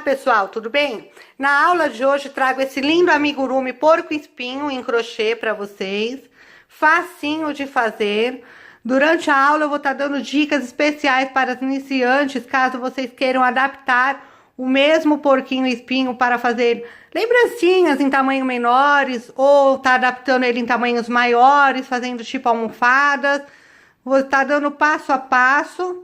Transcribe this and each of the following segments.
pessoal, tudo bem? Na aula de hoje trago esse lindo amigurumi porco espinho em crochê para vocês, facinho de fazer. Durante a aula eu vou estar dando dicas especiais para os iniciantes, caso vocês queiram adaptar o mesmo porquinho espinho para fazer lembrancinhas em tamanho menores, ou tá adaptando ele em tamanhos maiores, fazendo tipo almofadas. Vou estar dando passo a passo,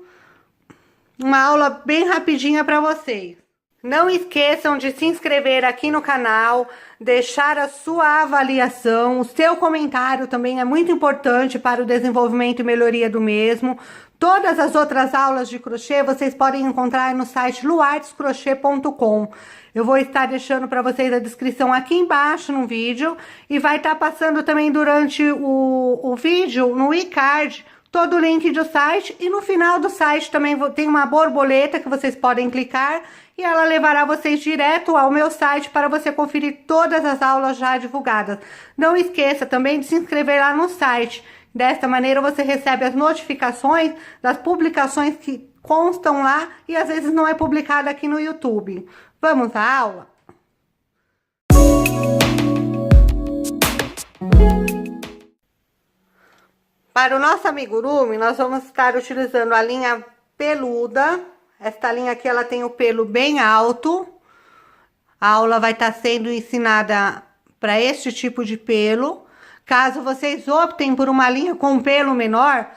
uma aula bem rapidinha para vocês. Não esqueçam de se inscrever aqui no canal, deixar a sua avaliação, o seu comentário também é muito importante para o desenvolvimento e melhoria do mesmo. Todas as outras aulas de crochê vocês podem encontrar no site luardescrochê.com. Eu vou estar deixando para vocês a descrição aqui embaixo no vídeo e vai estar passando também durante o vídeo, no e-card, todo o link do site, e no final do site também tem uma borboleta que vocês podem clicar e ela levará vocês direto ao meu site para você conferir todas as aulas já divulgadas. Não esqueça também de se inscrever lá no site. Desta maneira você recebe as notificações das publicações que constam lá e às vezes não é publicada aqui no YouTube. Vamos à aula? Para o nosso amigurumi, nós vamos estar utilizando a linha peluda. Esta linha aqui, ela tem o pelo bem alto. A aula vai estar sendo ensinada para este tipo de pelo. Caso vocês optem por uma linha com pelo menor,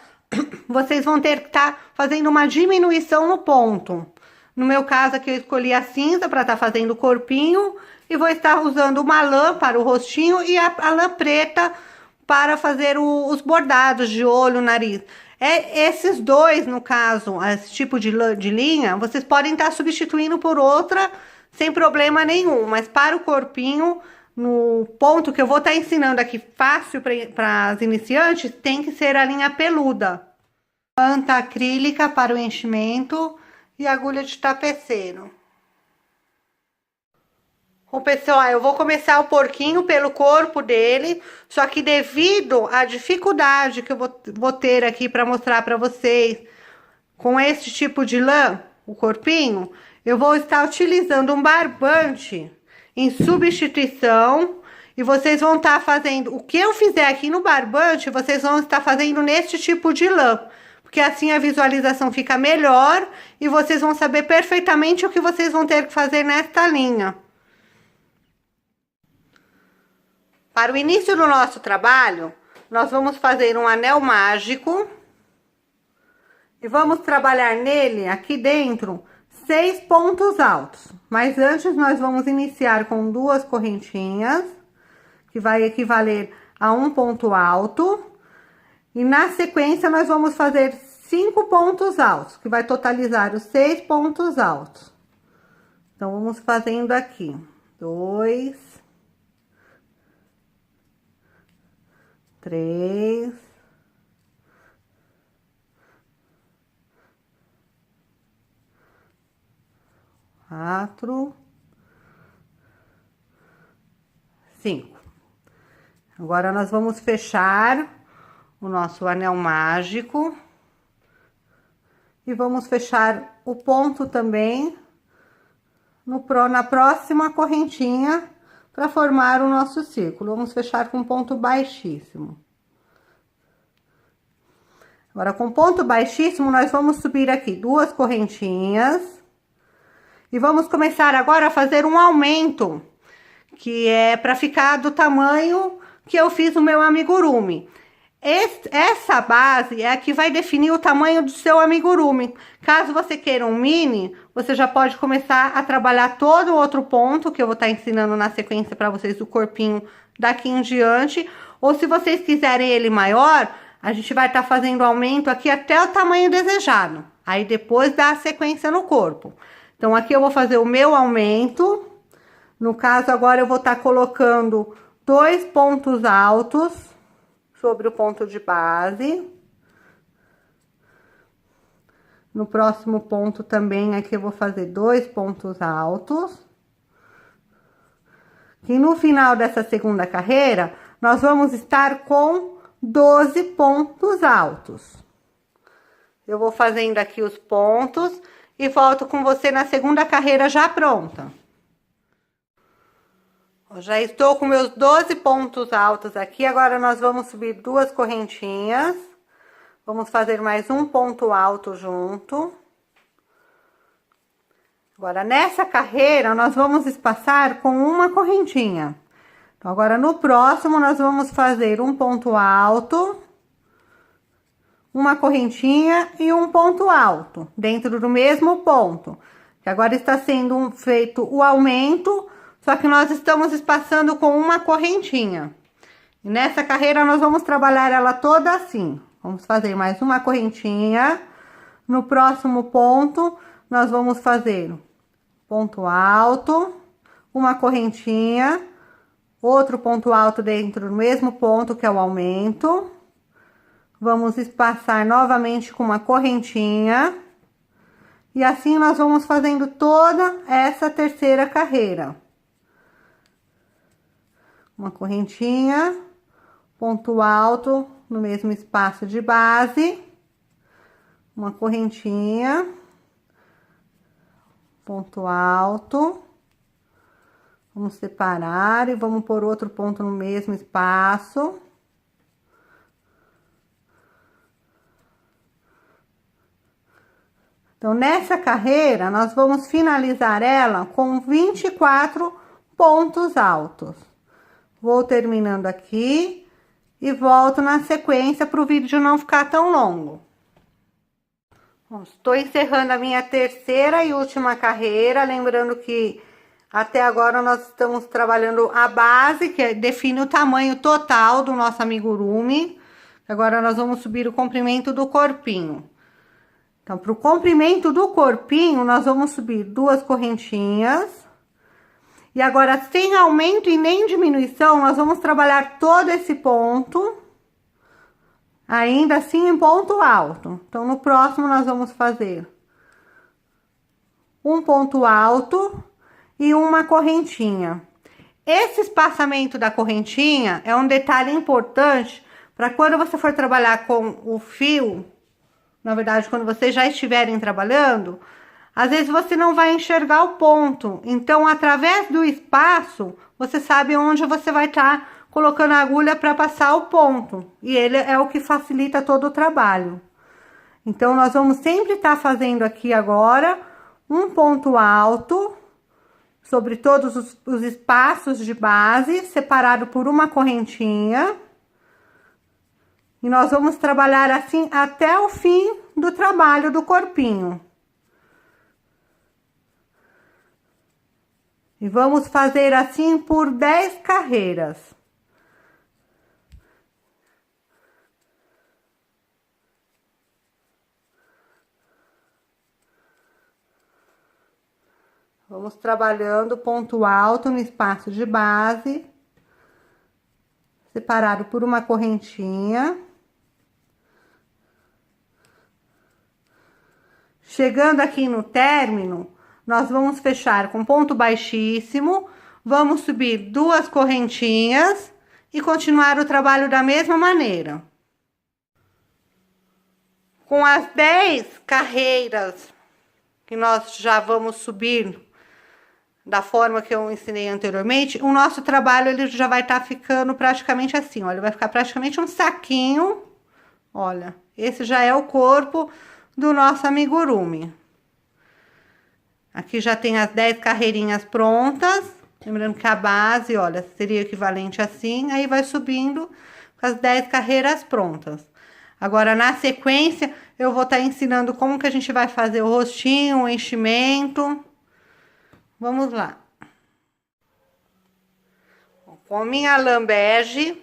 vocês vão ter que estar fazendo uma diminuição no ponto. No meu caso aqui, eu escolhi a cinza para estar fazendo o corpinho. E vou estar usando uma lã para o rostinho e a lã preta para fazer os bordados de olho, nariz. Esses dois, no caso, esse tipo de linha, vocês podem estar substituindo por outra sem problema nenhum. Mas para o corpinho, no ponto que eu vou estar ensinando aqui fácil para as iniciantes, tem que ser a linha peluda. Manta acrílica para o enchimento e agulha de tapeceiro. Bom, pessoal, eu vou começar o porquinho pelo corpo dele, só que devido à dificuldade que eu vou ter aqui para mostrar para vocês, com esse tipo de lã, o corpinho, eu vou estar utilizando um barbante em substituição, e vocês vão estar fazendo, o que eu fizer aqui no barbante, vocês vão estar fazendo neste tipo de lã, porque assim a visualização fica melhor, e vocês vão saber perfeitamente o que vocês vão ter que fazer nesta linha. Para o início do nosso trabalho, nós vamos fazer um anel mágico e vamos trabalhar nele, aqui dentro, 6 pontos altos. Mas antes nós vamos iniciar com 2 correntinhas, que vai equivaler a 1 ponto alto. E na sequência nós vamos fazer 5 pontos altos, que vai totalizar os 6 pontos altos. Então, vamos fazendo aqui, 2... 3, 4, 5. Agora nós vamos fechar o nosso anel mágico e vamos fechar o ponto também na próxima correntinha para formar o nosso círculo. Vamos fechar com ponto baixíssimo. Agora, com ponto baixíssimo, nós vamos subir aqui 2 correntinhas. E vamos começar agora a fazer um aumento, que é para ficar do tamanho que eu fiz o meu amigurumi. Essa base é a que vai definir o tamanho do seu amigurumi. Caso você queira um mini, você já pode começar a trabalhar todo o outro ponto que eu vou estar ensinando na sequência para vocês do corpinho daqui em diante. Ou se vocês quiserem ele maior, a gente vai estar fazendo aumento aqui até o tamanho desejado. Aí depois dá a sequência no corpo. Então aqui eu vou fazer o meu aumento. No caso agora eu vou estar colocando 2 pontos altos sobre o ponto de base. No próximo ponto também aqui eu vou fazer 2 pontos altos. E no final dessa segunda carreira, nós vamos estar com 12 pontos altos. Eu vou fazendo aqui os pontos e volto com você na segunda carreira já pronta. Eu já estou com meus 12 pontos altos aqui, agora nós vamos subir 2 correntinhas. Vamos fazer mais um ponto alto junto. Agora, nessa carreira, nós vamos espaçar com uma correntinha. Então, agora, no próximo, nós vamos fazer um ponto alto, uma correntinha e um ponto alto, dentro do mesmo ponto. Que agora está sendo feito o aumento, só que nós estamos espaçando com uma correntinha. E nessa carreira, nós vamos trabalhar ela toda assim. Vamos fazer mais uma correntinha. No próximo ponto, nós vamos fazer ponto alto, uma correntinha, outro ponto alto dentro do mesmo ponto, que é o aumento. Vamos espaçar novamente com uma correntinha. E assim nós vamos fazendo toda essa terceira carreira. Uma correntinha, ponto alto no mesmo espaço de base, uma correntinha, ponto alto, vamos separar e vamos pôr outro ponto no mesmo espaço. Então, nessa carreira, nós vamos finalizar ela com 24 pontos altos. Vou terminando aqui e volto na sequência para o vídeo não ficar tão longo. Bom, estou encerrando a minha terceira e última carreira, lembrando que até agora nós estamos trabalhando a base, que define o tamanho total do nosso amigurumi. Agora nós vamos subir o comprimento do corpinho. Então, para o comprimento do corpinho, nós vamos subir 2 correntinhas. E agora, sem aumento e nem diminuição, nós vamos trabalhar todo esse ponto, ainda assim em ponto alto. Então, no próximo, nós vamos fazer um ponto alto e uma correntinha. Esse espaçamento da correntinha é um detalhe importante para quando você for trabalhar com o fio, na verdade, quando vocês já estiverem trabalhando, às vezes você não vai enxergar o ponto. Então, através do espaço, você sabe onde você vai estar colocando a agulha para passar o ponto. E ele é o que facilita todo o trabalho. Então, nós vamos sempre estar fazendo aqui agora um ponto alto sobre todos os espaços de base, separado por uma correntinha. E nós vamos trabalhar assim até o fim do trabalho do corpinho. E vamos fazer assim por 10 carreiras. Vamos trabalhando ponto alto no espaço de base, separado por uma correntinha. Chegando aqui no término, nós vamos fechar com ponto baixíssimo, vamos subir 2 correntinhas e continuar o trabalho da mesma maneira. Com as 10 carreiras que nós já vamos subir da forma que eu ensinei anteriormente, o nosso trabalho ele já vai estar ficando praticamente assim, olha, vai ficar praticamente um saquinho. Olha, esse já é o corpo do nosso amigurumi. Aqui já tem as 10 carreirinhas prontas. Lembrando que a base, olha, seria equivalente assim. Aí vai subindo com as 10 carreiras prontas. Agora, na sequência, eu vou estar ensinando como que a gente vai fazer o rostinho, o enchimento. Vamos lá. Com a minha lã bege,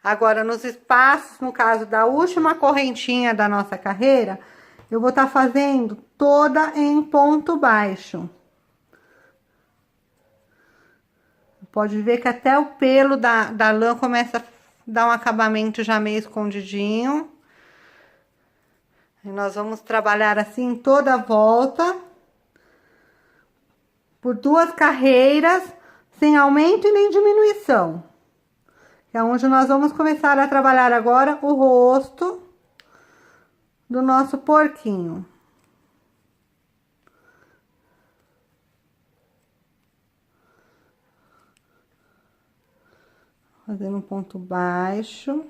agora nos espaços, no caso da última correntinha da nossa carreira, eu vou estar fazendo toda em ponto baixo. Pode ver que até o pelo da lã começa a dar um acabamento já meio escondidinho. E nós vamos trabalhar assim toda a volta. Por 2 carreiras, sem aumento e nem diminuição. É onde nós vamos começar a trabalhar agora o rosto do nosso porquinho. Fazendo um ponto baixo.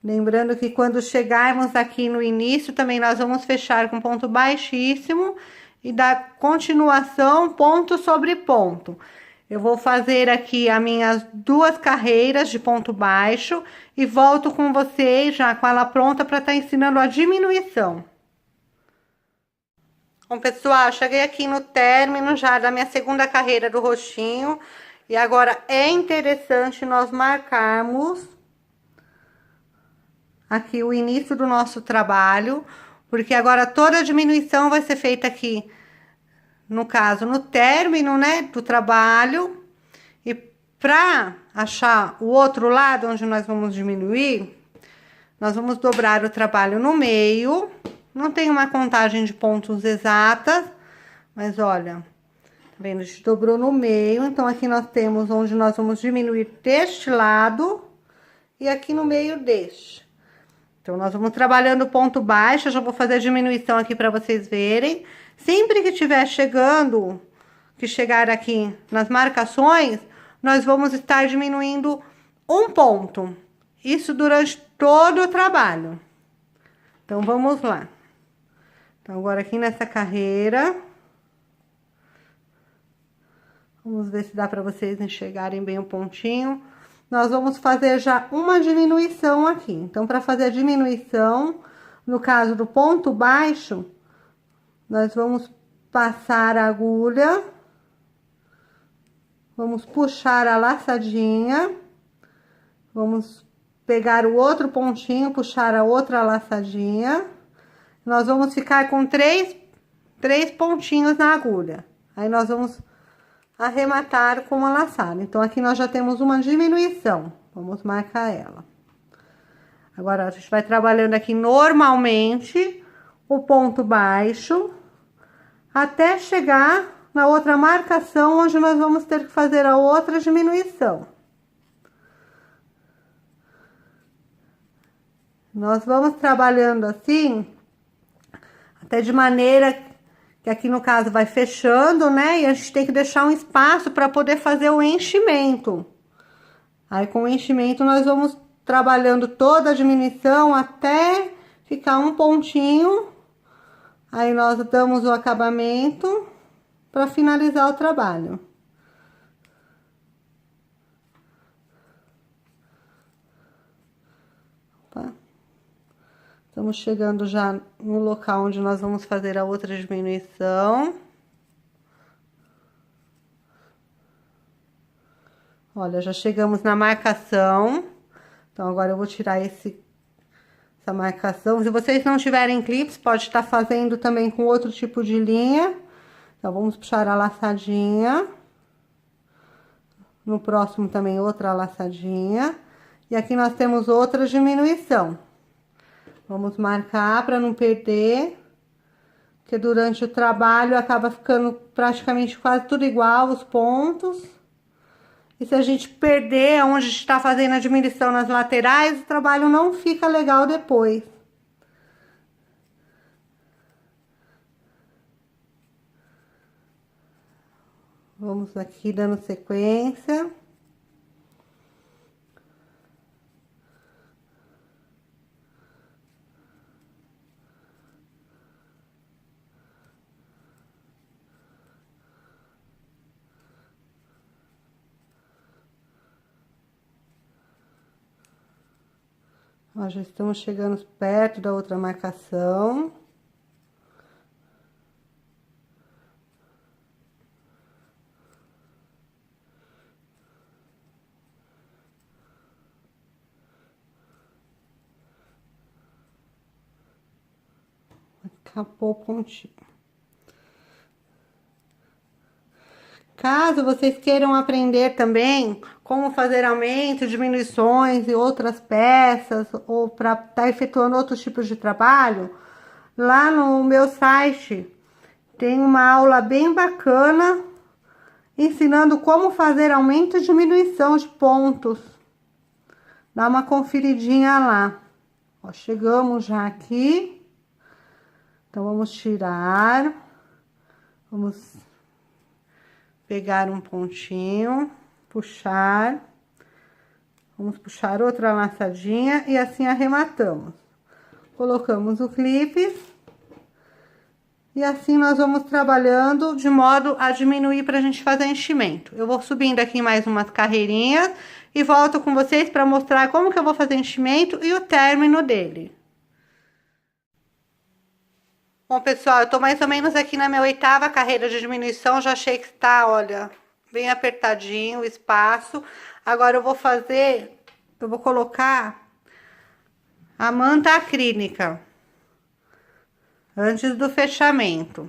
Lembrando que quando chegarmos aqui no início, também nós vamos fechar com ponto baixíssimo e dar continuação ponto sobre ponto. Eu vou fazer aqui as minhas 2 carreiras de ponto baixo e volto com vocês já com ela pronta para estar ensinando a diminuição. Bom, pessoal, cheguei aqui no término já da minha segunda carreira do roxinho e agora é interessante nós marcarmos aqui o início do nosso trabalho, porque agora toda a diminuição vai ser feita aqui, no caso, no término, né, do trabalho. E para achar o outro lado onde nós vamos diminuir, nós vamos dobrar o trabalho no meio. Não tem uma contagem de pontos exatas, mas olha, tá vendo? A gente dobrou no meio, então aqui nós temos onde nós vamos diminuir deste lado e aqui no meio deste. Então, nós vamos trabalhando ponto baixo, eu já vou fazer a diminuição aqui para vocês verem. Sempre que estiver chegando, que chegar aqui nas marcações, nós vamos estar diminuindo um ponto. Isso durante todo o trabalho. Então, vamos lá. Então, agora aqui nessa carreira, vamos ver se dá para vocês enxergarem bem o pontinho. Nós vamos fazer já uma diminuição aqui. Então, para fazer a diminuição, no caso do ponto baixo, nós vamos passar a agulha, vamos puxar a laçadinha, vamos pegar o outro pontinho, puxar a outra laçadinha. Nós vamos ficar com três pontinhos na agulha. Aí, nós vamos arrematar com uma laçada. Então, aqui nós já temos uma diminuição. Vamos marcar ela. Agora, a gente vai trabalhando aqui normalmente o ponto baixo até chegar na outra marcação, onde nós vamos ter que fazer a outra diminuição. Nós vamos trabalhando assim, até de maneira que aqui no caso vai fechando, né? E a gente tem que deixar um espaço para poder fazer o enchimento. Aí com o enchimento nós vamos trabalhando toda a diminuição até ficar um pontinho. Aí nós damos o acabamento para finalizar o trabalho. Opa. Estamos chegando já no local onde nós vamos fazer a outra diminuição. Olha, já chegamos na marcação. Então, agora eu vou tirar essa marcação. Se vocês não tiverem clips, pode estar fazendo também com outro tipo de linha. Então, vamos puxar a laçadinha. No próximo também outra laçadinha. E aqui nós temos outra diminuição. Vamos marcar para não perder, porque durante o trabalho acaba ficando praticamente quase tudo igual, os pontos. E se a gente perder onde a gente está fazendo a diminuição nas laterais, o trabalho não fica legal depois. Vamos aqui dando sequência. Nós já estamos chegando perto da outra marcação. Acabou o pontinho. Caso vocês queiram aprender também como fazer aumento, diminuições e outras peças, ou para estar efetuando outros tipos de trabalho, lá no meu site tem uma aula bem bacana ensinando como fazer aumento e diminuição de pontos. Dá uma conferidinha lá. Ó, chegamos já aqui. Então, vamos tirar. Vamos pegar um pontinho, puxar. Vamos puxar outra laçadinha e assim arrematamos. Colocamos o clipe. E assim nós vamos trabalhando de modo a diminuir pra gente fazer enchimento. Eu vou subindo aqui mais umas carreirinhas e volto com vocês para mostrar como que eu vou fazer enchimento e o término dele. Bom, pessoal, eu tô mais ou menos aqui na minha 8ª carreira de diminuição, já achei que tá, olha, bem apertadinho o espaço. Agora eu vou colocar a manta acrílica antes do fechamento.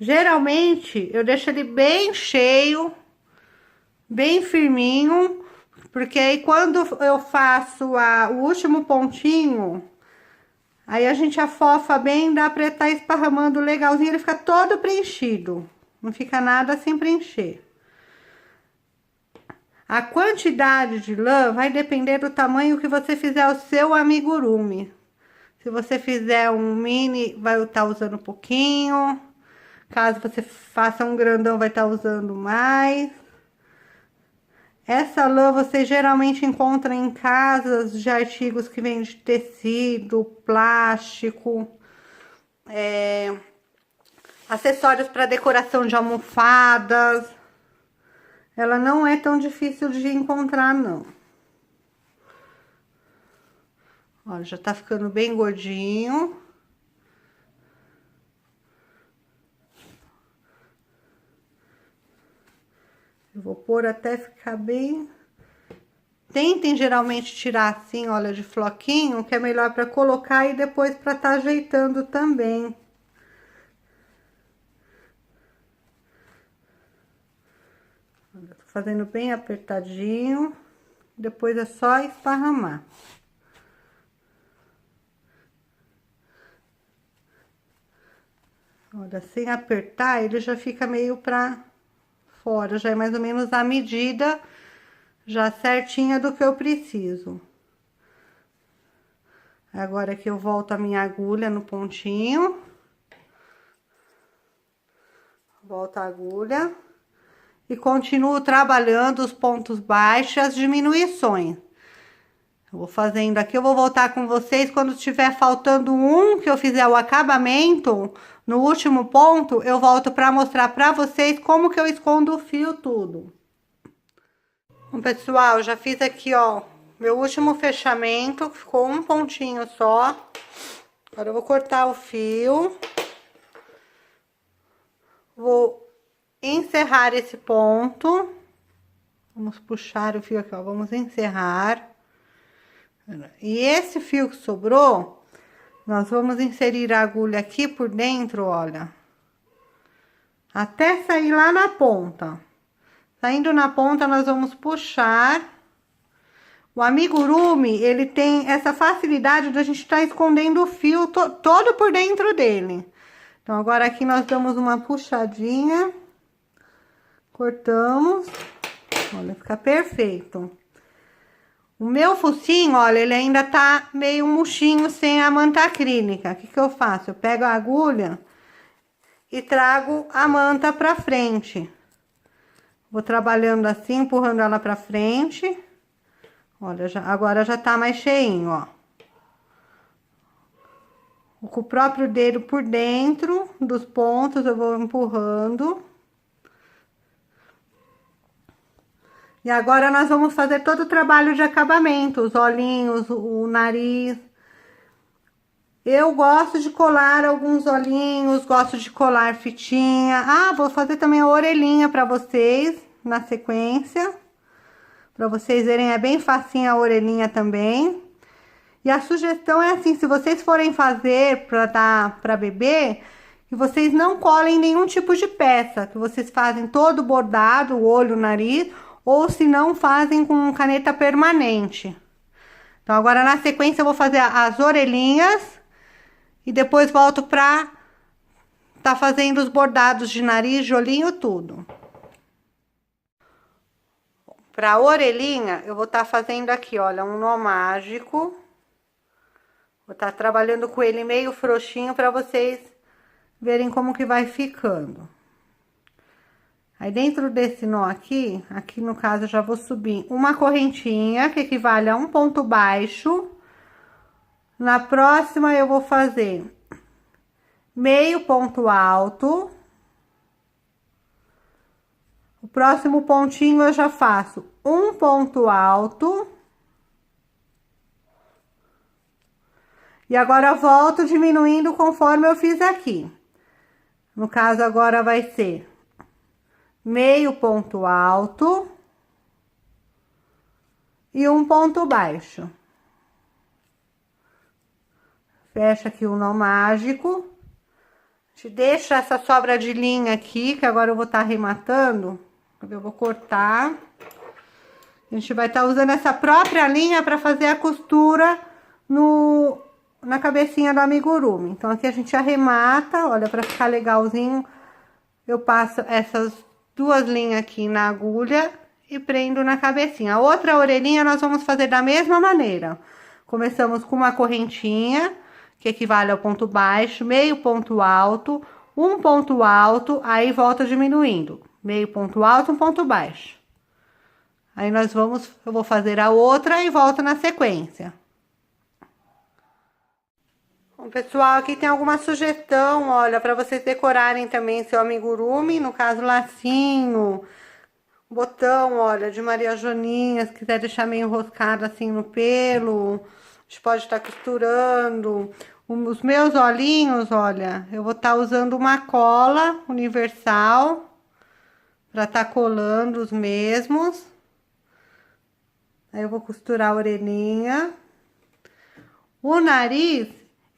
Geralmente, eu deixo ele bem cheio, bem firminho, porque aí quando eu faço o último pontinho, aí a gente afofa bem, dá pra estar esparramando legalzinho, ele fica todo preenchido. Não fica nada sem preencher. A quantidade de lã vai depender do tamanho que você fizer o seu amigurumi. Se você fizer um mini, vai estar usando um pouquinho. Caso você faça um grandão, vai estar usando mais. Essa lã você geralmente encontra em casas de artigos que vêm de tecido, plástico, acessórios para decoração de almofadas. Ela não é tão difícil de encontrar, não. Olha, já tá ficando bem gordinho. Eu vou pôr até ficar bem... Tentem geralmente tirar assim, olha, de floquinho, que é melhor para colocar e depois para tá ajeitando também. Olha, tô fazendo bem apertadinho, depois é só esparramar. Olha, sem apertar, ele já fica meio pra fora, já é mais ou menos a medida já certinha do que eu preciso. Agora que eu volto a minha agulha no pontinho. Volto a agulha. E continuo trabalhando os pontos baixos e as diminuições. Eu vou fazendo aqui, eu vou voltar com vocês quando tiver faltando um, que eu fizer o acabamento, no último ponto, eu volto para mostrar para vocês como que eu escondo o fio tudo. Bom, pessoal, já fiz aqui, ó, meu último fechamento, ficou um pontinho só. Agora eu vou cortar o fio. Vou encerrar esse ponto. Vamos puxar o fio aqui, ó, vamos encerrar. E esse fio que sobrou, nós vamos inserir a agulha aqui por dentro, olha. Até sair lá na ponta. Saindo na ponta, nós vamos puxar. O amigurumi, ele tem essa facilidade de a gente estar escondendo o fio todo por dentro dele. Então, agora aqui nós damos uma puxadinha. Cortamos. Olha, fica perfeito. O meu focinho, olha, ele ainda tá meio murchinho sem a manta acrílica. O que que eu faço? Eu pego a agulha e trago a manta pra frente. Vou trabalhando assim, empurrando ela pra frente. Olha, agora já tá mais cheinho, ó. Com o próprio dedo por dentro dos pontos, eu vou empurrando. E agora nós vamos fazer todo o trabalho de acabamento, os olhinhos, o nariz. Eu gosto de colar alguns olhinhos, gosto de colar fitinha. Ah, vou fazer também a orelhinha pra vocês, na sequência. Pra vocês verem, é bem facinho a orelhinha também. E a sugestão é assim, se vocês forem fazer pra dar pra bebê, que vocês não colhem nenhum tipo de peça. Que vocês fazem todo bordado, o olho, o nariz, ou se não, fazem com caneta permanente. Então, agora na sequência eu vou fazer as orelhinhas e depois volto pra tá fazendo os bordados de nariz, de olhinho, tudo. Pra orelhinha, eu vou estar fazendo aqui, olha, um nó mágico. Vou estar trabalhando com ele meio frouxinho pra vocês verem como que vai ficando. Aí, dentro desse nó aqui no caso, eu já vou subir uma correntinha, que equivale a um ponto baixo. Na próxima, eu vou fazer meio ponto alto. O próximo pontinho, eu já faço um ponto alto. E agora, eu volto diminuindo conforme eu fiz aqui. No caso, agora vai ser meio ponto alto e um ponto baixo. Fecha aqui o nó mágico. Te deixa essa sobra de linha aqui, que agora eu vou estar arrematando. Eu vou cortar. A gente vai estar usando essa própria linha para fazer a costura na cabecinha do amigurumi. Então, aqui a gente arremata, olha, para ficar legalzinho, eu passo essas duas linhas aqui na agulha e prendo na cabecinha. A outra orelhinha nós vamos fazer da mesma maneira. Começamos com uma correntinha, que equivale ao ponto baixo, meio ponto alto, um ponto alto, aí volta diminuindo. Meio ponto alto, um ponto baixo. Aí eu vou fazer a outra e volto na sequência. Bom, pessoal, aqui tem alguma sugestão, olha, para vocês decorarem também seu amigurumi, no caso, lacinho, botão, olha, de Maria Joaninha, se quiser deixar meio enroscado assim no pelo, a gente pode estar costurando. Os meus olhinhos, olha, eu vou estar usando uma cola universal para estar colando os mesmos. Aí eu vou costurar a orelhinha. O nariz,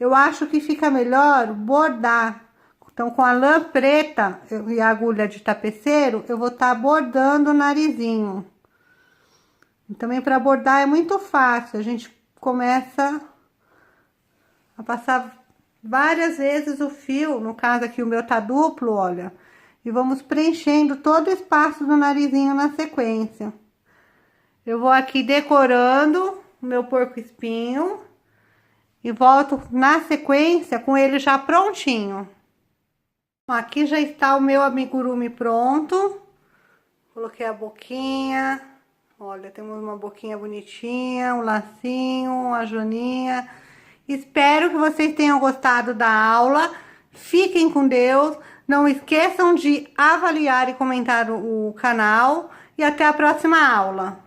eu acho que fica melhor bordar. Então, com a lã preta e a agulha de tapeceiro, eu vou estar bordando o narizinho. E também para bordar é muito fácil. A gente começa a passar várias vezes o fio. No caso aqui o meu tá duplo, olha. E vamos preenchendo todo o espaço do narizinho na sequência. Eu vou aqui decorando o meu porco-espinho. E volto na sequência com ele já prontinho. Aqui já está o meu amigurumi pronto. Coloquei a boquinha. Olha, temos uma boquinha bonitinha, um lacinho, uma joaninha. Espero que vocês tenham gostado da aula. Fiquem com Deus. Não esqueçam de avaliar e comentar o canal. E até a próxima aula.